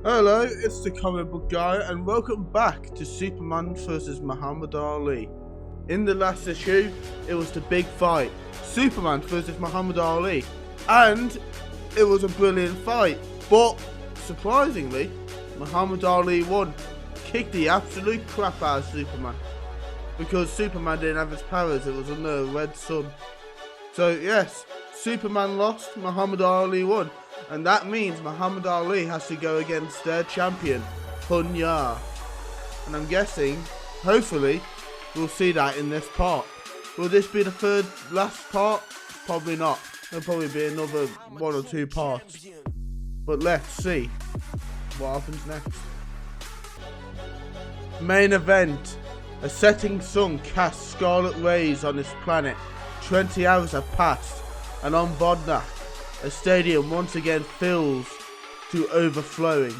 Hello, it's the comic book guy, and welcome back to Superman vs. Muhammad Ali. In the last issue, it was the big fight, Superman vs. Muhammad Ali, and it was a brilliant fight, but surprisingly, Muhammad Ali won, kicked the absolute crap out of Superman, because Superman didn't have his powers, it was under a red sun. So yes, Superman lost, Muhammad Ali won. And that means Muhammad Ali has to go against their champion, Hun'Ya. And I'm guessing, hopefully, we'll see that in this part. Will this be the last part? Probably not. There'll probably be another 1 or 2 parts. But let's see what happens next. Main event. A setting sun casts scarlet rays on this planet. 20 hours have passed, and on Bodna, a stadium once again fills to overflowing.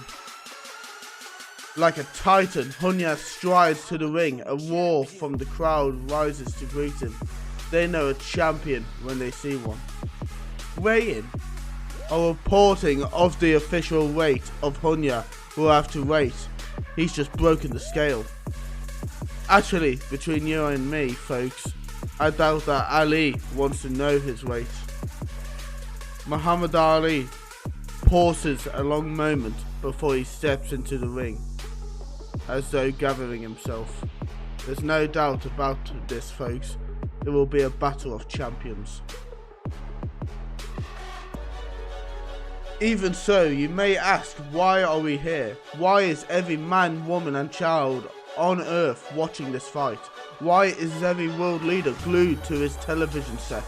Like a titan, Hun'Ya strides to the ring. A roar from the crowd rises to greet him. They know a champion when they see one. Weigh-in. A reporting of the official weight of Hun'Ya will have to wait. He's just broken the scale. Actually, between you and me, folks, I doubt that Ali wants to know his weight. Muhammad Ali pauses a long moment before he steps into the ring, as though gathering himself. There's no doubt about this, folks. It will be a battle of champions. Even so, you may ask, why are we here? Why is every man, woman and child on earth watching this fight? Why is every world leader glued to his television set?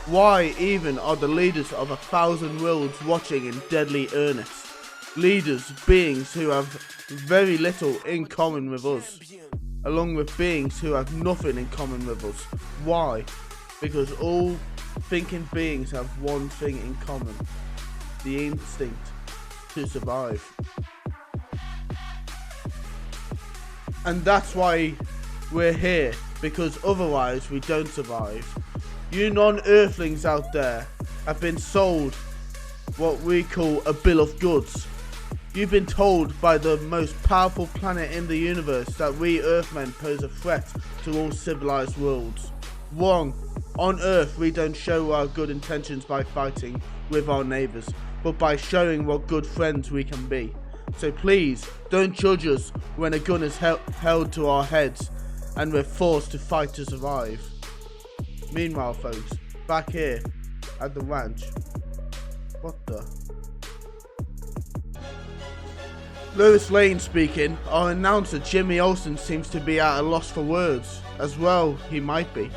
Why even are the leaders of 1,000 worlds watching in deadly earnest? Leaders, beings who have very little in common with us, along with beings who have nothing in common with us. Why? Because all thinking beings have one thing in common: the instinct to survive. And that's why we're here, because otherwise we don't survive. You non-earthlings out there have been sold what we call a bill of goods. You've been told by the most powerful planet in the universe that we Earthmen pose a threat to all civilized worlds. Wrong. On Earth we don't show our good intentions by fighting with our neighbours, but by showing what good friends we can be. So please, don't judge us when a gun is held to our heads and we're forced to fight to survive. Meanwhile, folks, back here at the ranch, what the? Lois Lane speaking. Our announcer Jimmy Olsen seems to be at a loss for words. As well, he might be.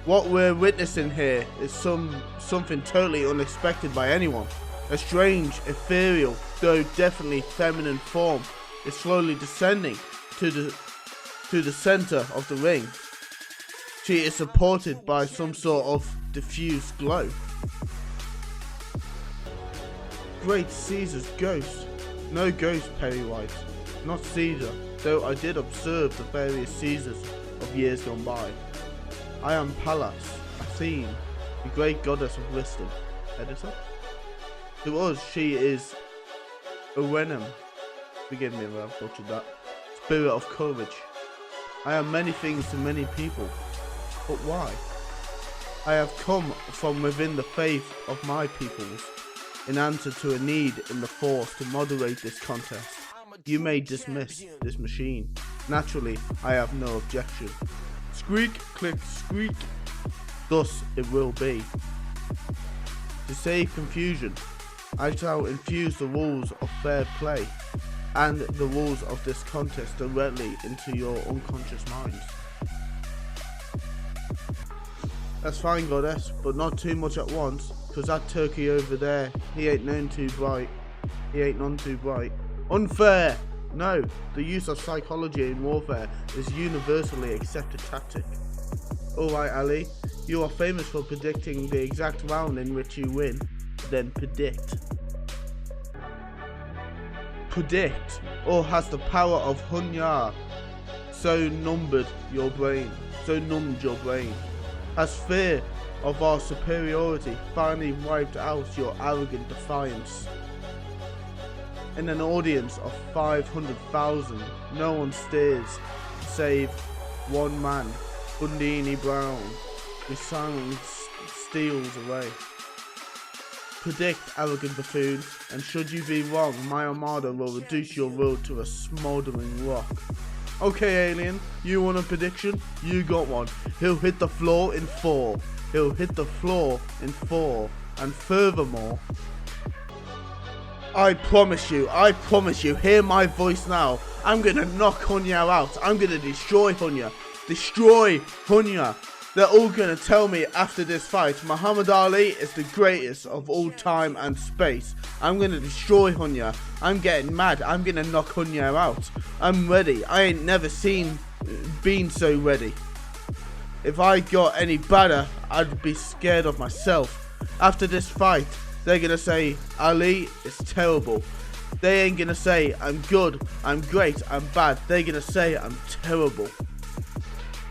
What we're witnessing here is something totally unexpected by anyone. A strange, ethereal, though definitely feminine form is slowly descending to the center of the ring. She is supported by some sort of diffuse glow. Great Caesar's ghost. No ghost, Perry White. Not Caesar, though I did observe the various Caesars of years gone by. I am Pallas, Athene, the great goddess of wisdom. Editor? To us, she is Owenum. Forgive me if I've butchered that. Spirit of courage. I am many things to many people. But why? I have come from within the faith of my peoples, in answer to a need in the force to moderate this contest. You may dismiss this machine. Naturally, I have no objection. Squeak, click, squeak. Thus it will be. To save confusion, I shall infuse the rules of fair play and the rules of this contest directly into your unconscious minds. That's fine, goddess, but not too much at once, cause that turkey over there, he ain't none too bright. Unfair! No, the use of psychology in warfare is universally accepted tactic. Alright, Ali, you are famous for predicting the exact round in which you win. Then predict. Predict, or has the power of Hun'Ya so numbed your brain? Has fear of our superiority finally wiped out your arrogant defiance? in an audience of 500,000, no one stares, save one man, Bundini Brown, who silently steals away. Predict, arrogant buffoon, and should you be wrong, my armada will reduce your world to a smouldering rock. Okay, alien, you want a prediction? You got one. He'll hit the floor in 4. He'll hit the floor in 4. And furthermore, I promise you, hear my voice now. I'm gonna knock Hun'Ya out. I'm gonna destroy Hun'Ya. Destroy Hun'Ya. They're all gonna tell me after this fight, Muhammad Ali is the greatest of all time and space. I'm gonna destroy Hun'Ya. I'm getting mad. I'm gonna knock Hun'Ya out. I'm ready. I ain't never been so ready. If I got any better, I'd be scared of myself. After this fight, they're gonna say Ali is terrible. They ain't gonna say I'm good, I'm great, I'm bad. They're gonna say I'm terrible.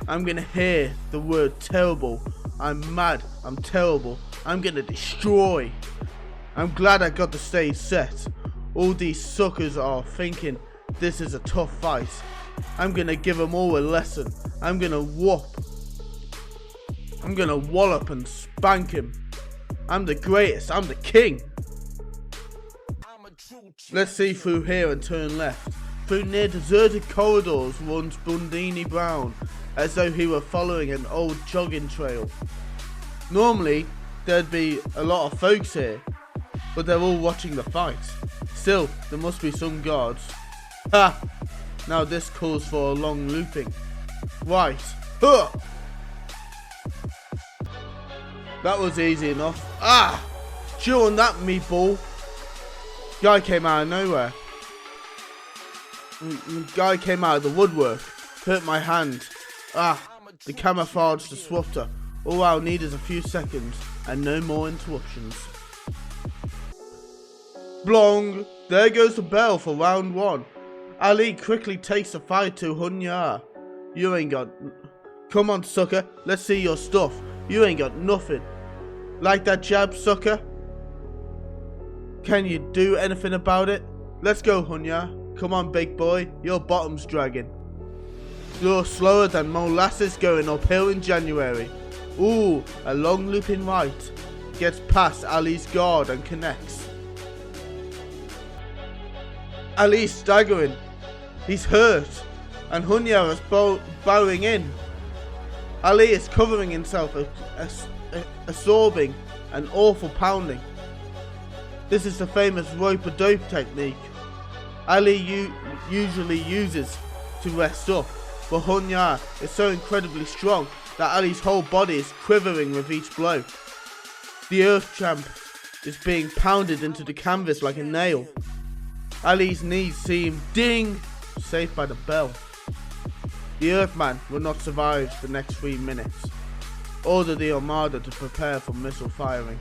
I'm gonna hear the word terrible. I'm mad, I'm terrible. I'm gonna destroy. I'm glad I got the stage set. All these suckers are thinking this is a tough fight. I'm gonna give them all a lesson. I'm gonna wallop and spank him. I'm the greatest, I'm the king. Let's see through here and turn left. Through near deserted corridors runs Bundini Brown, as though he were following an old jogging trail. Normally, there'd be a lot of folks here, but they're all watching the fight. Still, there must be some guards. Ha! Now this calls for a long looping. Right. Huh! That was easy enough. Ah! Chew on that, meatball. Guy came out of nowhere. Guy came out of the woodwork. Hurt my hand. Ah! The camouflage disruptor. All I'll need is a few seconds and no more interruptions. Blong! There goes the bell for round 1. Ali quickly takes the fight to Hun'Ya. You ain't got... Come on, sucker. Let's see your stuff. You ain't got nothing. Like that jab, sucker? Can you do anything about it? Let's go, Hun'Ya. Come on, big boy. Your bottom's dragging. You're slower than molasses going uphill in January. Ooh, a long looping right. Gets past Ali's guard and connects. Ali's staggering. He's hurt. And Hun'Ya is bowing in. Ali is covering himself, absorbing an awful pounding. This is the famous rope-a-dope technique Ali usually uses to rest up, but Hun'Ya is so incredibly strong that Ali's whole body is quivering with each blow. The Earth Champ is being pounded into the canvas like a nail. Ali's knees seem ding, safe by the bell. The Earthman will not survive the next 3 minutes. Order the Armada to prepare for missile firing.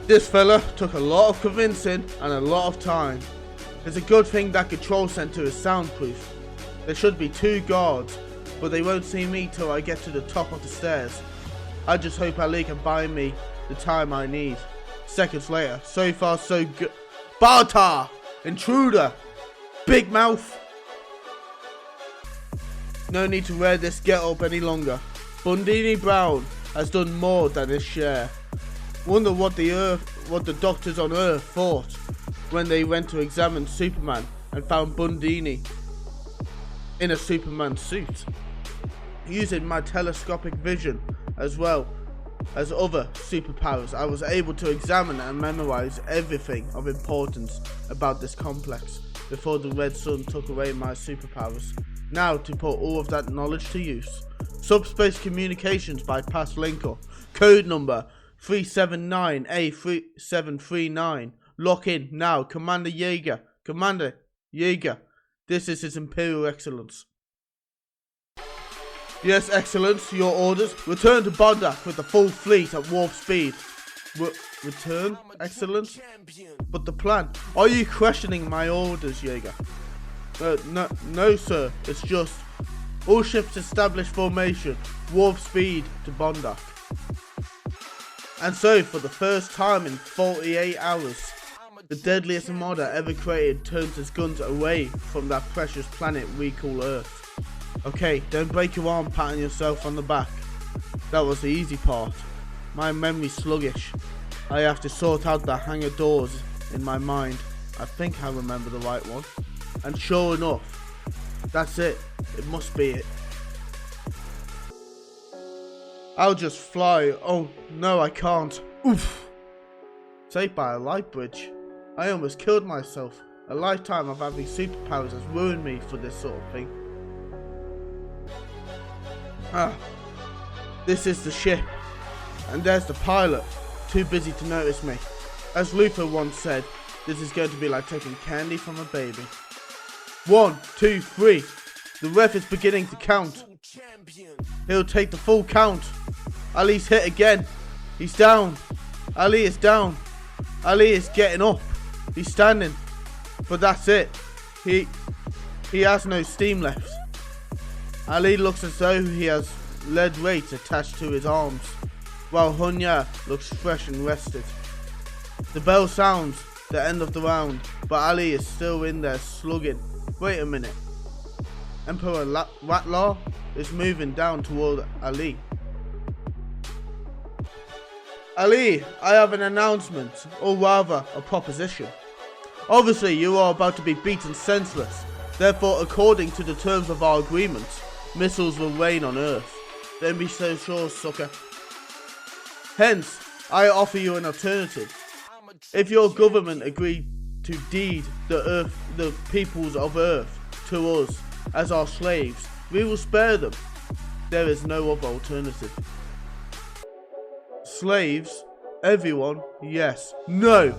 This fella took a lot of convincing and a lot of time. It's a good thing that control center is soundproof. There should be 2 guards, but they won't see me till I get to the top of the stairs. I just hope Ali can buy me the time I need. Seconds later, so far so good. Bartar! Intruder! Big mouth! No need to wear this get-up any longer. Bundini Brown has done more than his share. Wonder what the doctors on Earth thought when they went to examine Superman and found Bundini in a Superman suit. Using my telescopic vision as well as other superpowers, I was able to examine and memorize everything of importance about this complex before the Red Sun took away my superpowers. Now to put all of that knowledge to use. Subspace Communications bypass linker. Code number 379A3739. Lock in now. Commander Yeager. Commander Yeager. This is His Imperial Excellence. Yes, Excellence. Your orders. Return to Bondak with the full fleet at warp speed. Return, Excellence? But the plan. Are you questioning my orders, Yeager? No, sir. It's just all ships establish formation. Warp speed to Bondak. And so, for the first time in 48 hours, The deadliest armada ever created turns its guns away from that precious planet we call Earth. Okay, don't break your arm patting yourself on the back. That was the easy part. My memory's sluggish. I have to sort out the hangar doors in my mind. I think I remember the right one. And sure enough, that's it. It must be it. I'll just fly. Oh, no, I can't. Oof. Saved by a light bridge. I almost killed myself. A lifetime of having superpowers has ruined me for this sort of thing. This is the ship. And there's the pilot. Too busy to notice me. As Luther once said, this is going to be like taking candy from a baby. 1, 2, 3. The ref is beginning to count. He'll take the full count. Ali's hit again. He's down. Ali is down. Ali is getting up. He's standing. But that's it. He has no steam left. Ali looks as though he has lead weights attached to his arms, while Hun'Ya looks fresh and rested. The bell sounds, the end of the round, but Ali is still in there slugging. Wait a minute. Emperor Ratlaw is moving down toward Ali. Ali, I have an announcement, or rather a proposition. Obviously you are about to be beaten senseless. Therefore, according to the terms of our agreement, missiles will rain on Earth. Don't be so sure, sucker. Hence, I offer you an alternative. If your government agree to deed the peoples of Earth to us as our slaves, we will spare them. There is no other alternative. Slaves? Everyone? Yes. No!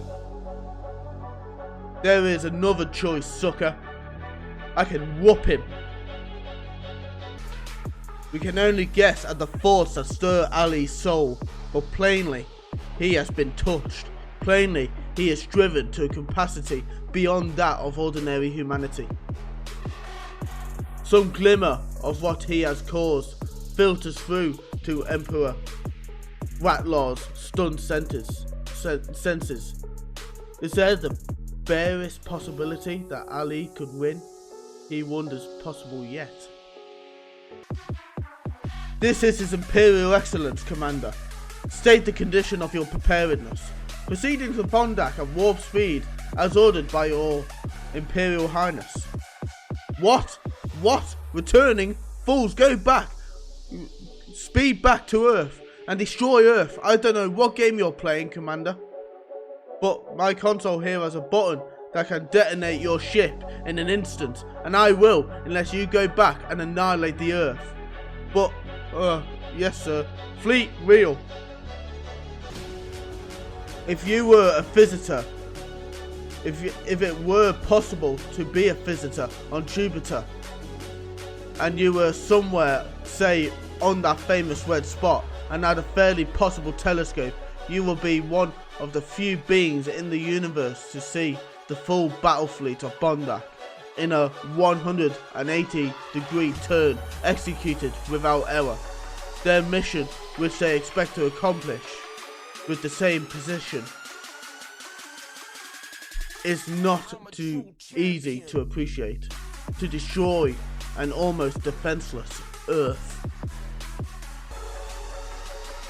There is another choice, sucker. I can whoop him. We can only guess at the thoughts that stir Ali's soul, but plainly, he has been touched. Plainly, he is driven to a capacity beyond that of ordinary humanity. Some glimmer of what he has caused filters through to Emperor Ratlaw's stunned senses. Is there the barest possibility that Ali could win? He wonders possible yet. This is His Imperial Excellence, Commander. State the condition of your preparedness. Proceeding to Bondak at warp speed as ordered by your Imperial Highness. What? What? Returning? Fools, go back! Speed back to Earth and destroy Earth. I don't know what game you're playing, Commander. But my console here has a button that can detonate your ship in an instant. And I will, unless you go back and annihilate the Earth. But, yes sir. Fleet wheel. If you were a visitor, if it were possible to be a visitor on Jupiter, and you were somewhere, say, on that famous red spot, and had a fairly possible telescope, you will be one of the few beings in the universe to see the full battle fleet of Bondak in a 180-degree turn executed without error. Their mission, which they expect to accomplish with the same precision, is not too easy to appreciate. To destroy an almost defenseless Earth.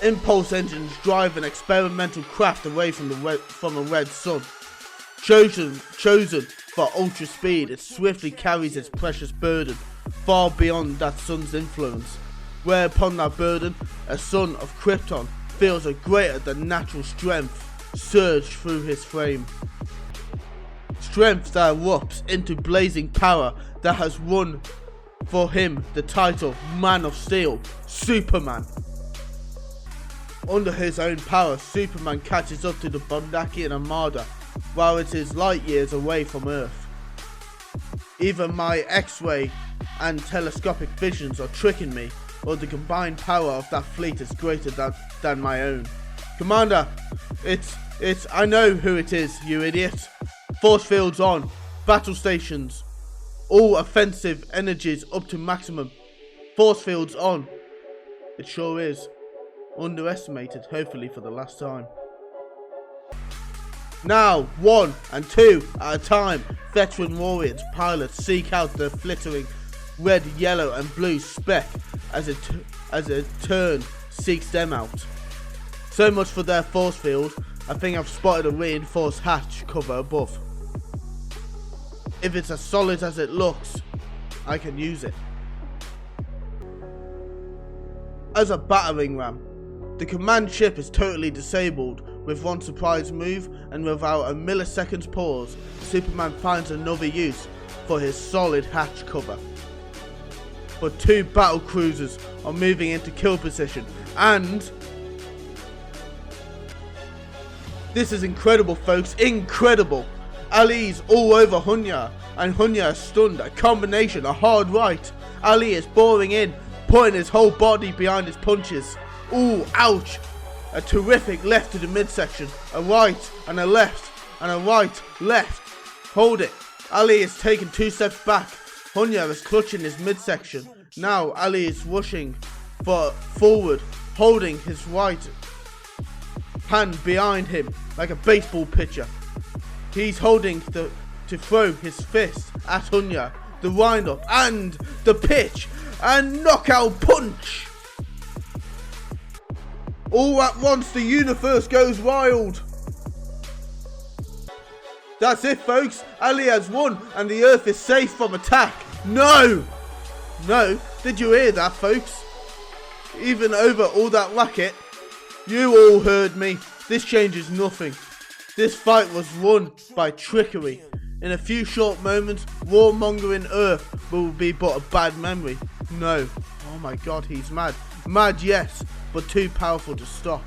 Impulse engines drive an experimental craft away from a red sun. Chosen for ultra speed, it swiftly carries its precious burden far beyond that sun's influence. Whereupon that burden, a son of Krypton feels a greater than natural strength surge through his frame. Strength that erupts into blazing power that has won for him the title Man of Steel, Superman. Under his own power, Superman catches up to the Bondakian Armada while it is light years away from Earth. Either my X-ray and telescopic visions are tricking me, or the combined power of that fleet is greater than my own. Commander, I know who it is, you idiot. Force fields on, battle stations, all offensive energies up to maximum. Force fields on. It sure is. Underestimated, hopefully for the last time. Now, 1 and 2 at a time, veteran warriors pilots seek out the flittering red, yellow and blue speck as a turn seeks them out. So much for their force field. I think I've spotted a reinforced hatch cover above. If it's as solid as it looks, I can use it. As a battering ram, the command ship is totally disabled. With one surprise move and without a millisecond's pause, Superman finds another use for his solid hatch cover. But 2 battle cruisers are moving into kill position, and this is incredible, folks, incredible. Ali's all over Hun'Ya, and Hun'Ya is stunned. A combination, a hard right. Ali is boring in, putting his whole body behind his punches. Ooh, ouch. A terrific left to the midsection, a right and a left, and a right, left. Hold it. Ali is taking 2 steps back. Hun'Ya is clutching his midsection. Now Ali is rushing forward, holding his right hand behind him like a baseball pitcher. He's holding to throw his fist at Hun'Ya. The wind up and the pitch and knockout punch. All at once, the universe goes wild. That's it, folks. Ali has won and the Earth is safe from attack. No! No, did you hear that, folks? Even over all that racket, you all heard me. This changes nothing. This fight was won by trickery. In a few short moments, warmongering Earth will be but a bad memory. No. Oh my god, he's mad. Mad, yes, but too powerful to stop.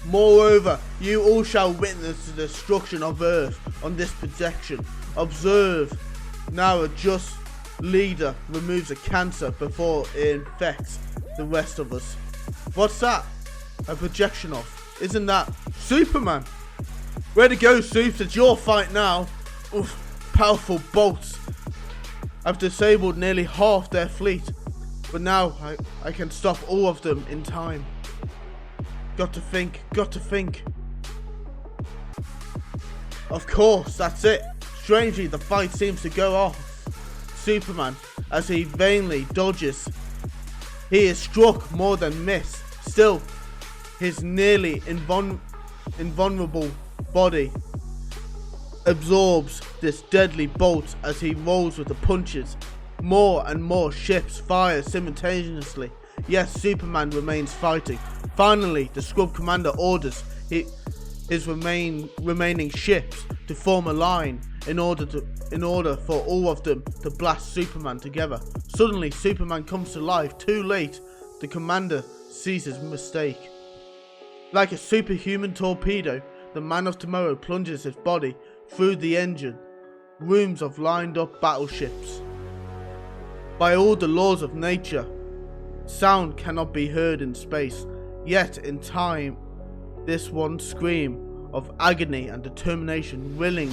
Moreover, you all shall witness the destruction of Earth on this projection. Observe. Now a just leader removes a cancer before it infects the rest of us. What's that? A projection of? Isn't that Superman? Where to go, Supes? It's your fight now. Oof, powerful bolts. I've disabled nearly half their fleet, but now I can stop all of them in time. Got to think, got to think. Of course, that's it. Strangely, the fight seems to go off. Superman, as he vainly dodges, he is struck more than missed. Still, his nearly invulnerable body absorbs this deadly bolt as he rolls with the punches. More and more ships fire simultaneously. Yes, Superman remains fighting. Finally, the Scrubb commander orders his remaining ships to form a line in order for all of them to blast Superman together. Suddenly, Superman comes to life. Too late, the commander sees his mistake. Like a superhuman torpedo, the Man of Tomorrow plunges his body through the engine rooms of lined up battleships. By all the laws of nature, sound cannot be heard in space, yet in time, this one scream of agony and determination willing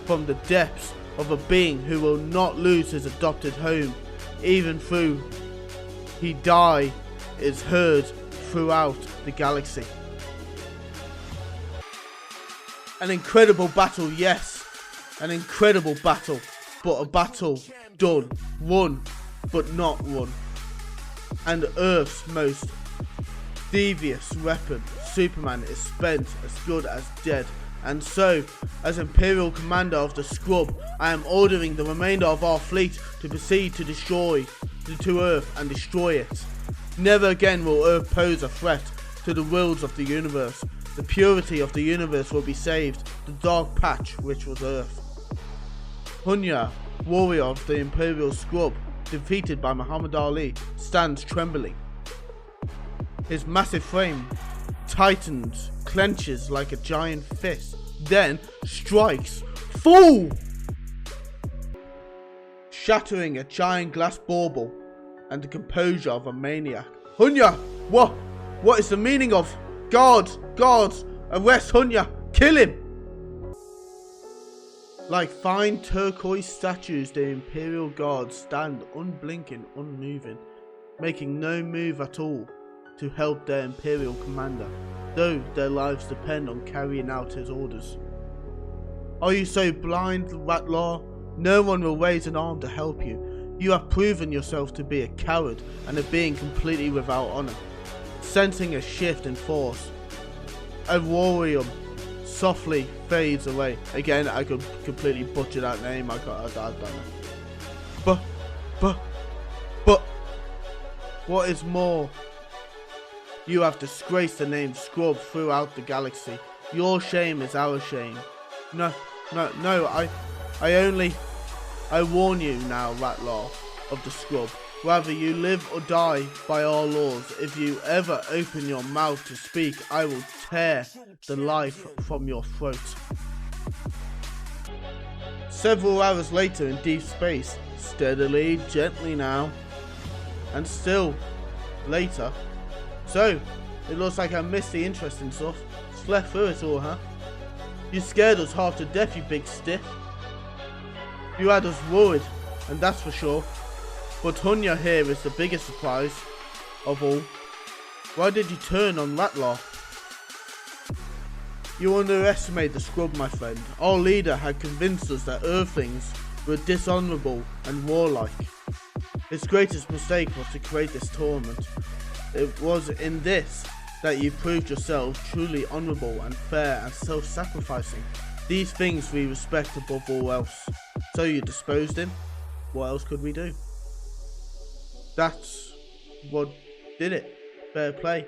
from the depths of a being who will not lose his adopted home, even through he die, is heard throughout the galaxy. An incredible battle, yes, an incredible battle, but a battle done, won, but not won. And Earth's most devious weapon, Superman, is spent as good as dead. And so, as Imperial Commander of the Scrubb, I am ordering the remainder of our fleet to proceed to Earth and destroy it. Never again will Earth pose a threat to the worlds of the universe. The purity of the universe will be saved, the dark patch which was Earth. Hun'Ya, warrior of the Imperial Scrubb, defeated by Muhammad Ali, stands trembling. His massive frame tightens, clenches like a giant fist, then strikes full, shattering a giant glass bauble and the composure of a maniac. Hun'Ya, what is the meaning of guards, arrest Hun'Ya, kill him? Like fine turquoise statues, the Imperial Guards stand unblinking, unmoving, making no move at all. to help their Imperial commander, though their lives depend on carrying out his orders. Are you so blind, Ratlaw? No one will raise an arm to help you. You have proven yourself to be a coward and a being completely without honor. Sensing a shift in force, Aurorium softly fades away. Again, I could completely butcher that name. I don't know. But, what is more, you have disgraced the name Scrubb throughout the galaxy. Your shame is our shame. No, I warn you now, Ratlaw of the Scrubb. Rather you live or die by our laws. If you ever open your mouth to speak, I will tear the life from your throat. Several hours later in deep space, steadily, gently now, and still later. So, it looks like I missed the interesting stuff. Slept through it all, huh? You scared us half to death, you big stiff. You had us worried, and that's for sure. But Hun'Ya here is the biggest surprise of all. Why did you turn on Ratlaw? You underestimate the Scrubb, my friend. Our leader had convinced us that Earthlings were dishonourable and warlike. His greatest mistake was to create this tournament. It was in this that you proved yourselves truly honourable and fair and self-sacrificing. These things we respect above all else. So you disposed him? What else could we do? That's what did it. Fair play.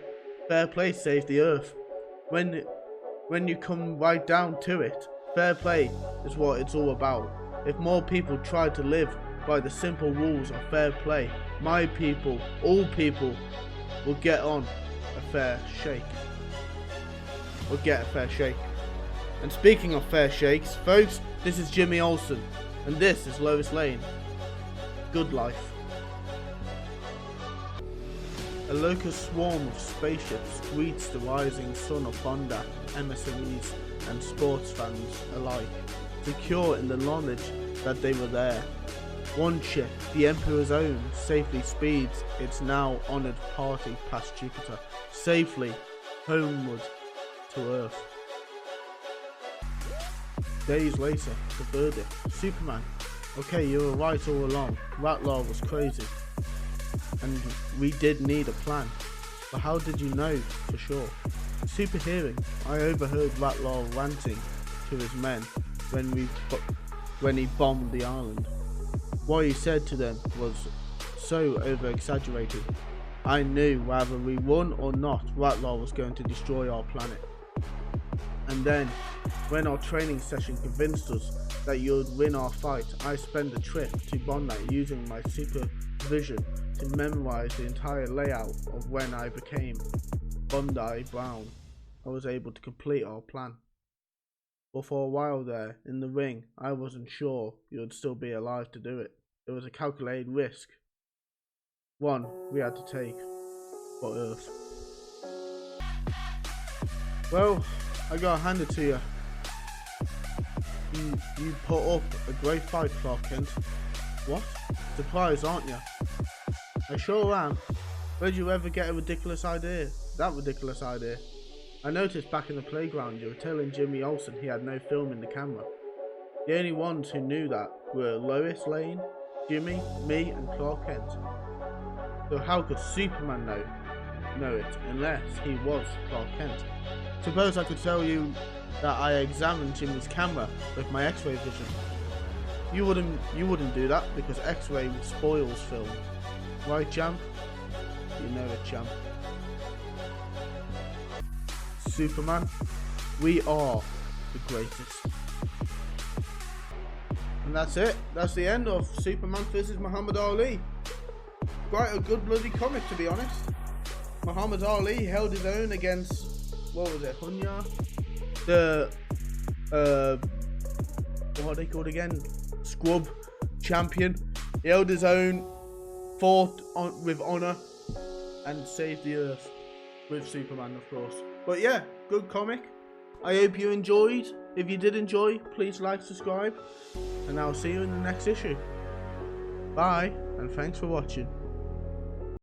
Fair play saved the Earth. When you come right down to it, fair play is what it's all about. If more people tried to live by the simple rules of fair play, my people, all people, will get on a fair shake. Will get a fair shake. And speaking of fair shakes, folks, this is Jimmy Olsen, and this is Lois Lane. Good life. A locust swarm of spaceships greets the rising sun of Bondi, emissaries and sports fans alike, secure in the knowledge that they were there. One ship, the Emperor's own, safely speeds its now honoured party past Jupiter, safely homeward to Earth. Days later, the verdict. Superman. Okay, you were right all along. Ratlaw was crazy. And we did need a plan. But how did you know for sure? Super hearing. I overheard Ratlaw ranting to his men when he bombed the island. What he said to them was so over-exaggerated. I knew whether we won or not, Ratlaw was going to destroy our planet. And then, when our training session convinced us that you'd win our fight, I spent a trip to Bondi using my supervision to memorize the entire layout of when I became Bondi Brown. I was able to complete our plan. But for a while there, in the ring, I wasn't sure you'd still be alive to do it. It was a calculated risk. One we had to take for Earth. Well, I gotta hand it to you. You put up a great fight, Clark Kent. What? Surprised, aren't you? I sure am. Where'd you ever get a ridiculous idea? That ridiculous idea. I noticed back in the playground you were telling Jimmy Olsen he had no film in the camera. The only ones who knew that were Lois Lane, Jimmy, me and Clark Kent. So how could Superman know it unless he was Clark Kent? Suppose I could tell you that I examined Jimmy's camera with my X-ray vision. You wouldn't do that because X-ray spoils film. Right, champ? You know it, champ. Superman, we are the greatest. And that's it. That's the end of Superman vs Muhammad Ali. Quite a good bloody comic, to be honest. Muhammad Ali held his own against, what was it, Hun'Ya? The what are they called again? Scrubb champion. He held his own, fought with honor, and saved the Earth with Superman, of course. But yeah, good comic. I hope you enjoyed. If you did enjoy, please like, subscribe, and I'll see you in the next issue. Bye, and thanks for watching.